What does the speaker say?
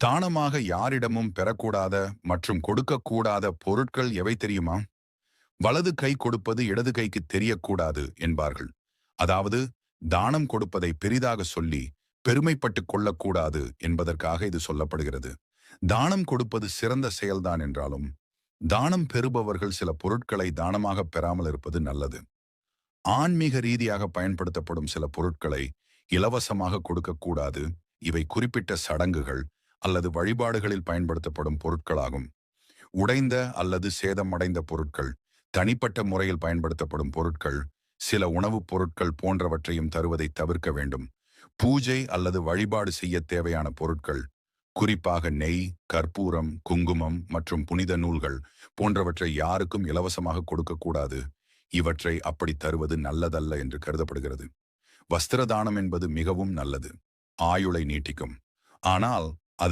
தானமாக யாரிடமும் பெறக்கூடாத மற்றும் கொடுக்கக்கூடாத பொருட்கள் எவை தெரியுமா? வலது கை கொடுப்பது இடது கைக்கு தெரியக்கூடாது என்பார்கள். அதாவது தானம் கொடுப்பதை பெரிதாக சொல்லி பெருமைப்பட்டுக் கொள்ளக்கூடாது என்பதற்காக இது சொல்லப்படுகிறது. தானம் கொடுப்பது சிறந்த செயல்தான் என்றாலும் தானம் பெறுபவர்கள் சில பொருட்களை தானமாக பெறாமல் இருப்பது நல்லது. ஆன்மீக ரீதியாக பயன்படுத்தப்படும் சில பொருட்களை இலவசமாக கொடுக்கக்கூடாது. இவை குறிப்பிட்ட சடங்குகள் அல்லது வழிபாடுகளில் பயன்படுத்தப்படும் பொருட்களாகும். உடைந்த அல்லது சேதமடைந்த பொருட்கள், தனிப்பட்ட முறையில் பயன்படுத்தப்படும் பொருட்கள், சில உணவுப் பொருட்கள் போன்றவற்றையும் தருவதை தவிர்க்க வேண்டும். பூஜை அல்லது வழிபாடு செய்ய தேவையான பொருட்கள், குறிப்பாக நெய், கற்பூரம், குங்குமம் மற்றும் புனித நூல்கள் போன்றவற்றை யாருக்கும் இலவசமாக கொடுக்கக்கூடாது. இவற்றை அப்படி தருவது நல்லதல்ல என்று கருதப்படுகிறது. வஸ்திர தானம் என்பது மிகவும் நல்லது. ஆயுளை நீட்டிக்கும். ஆனால்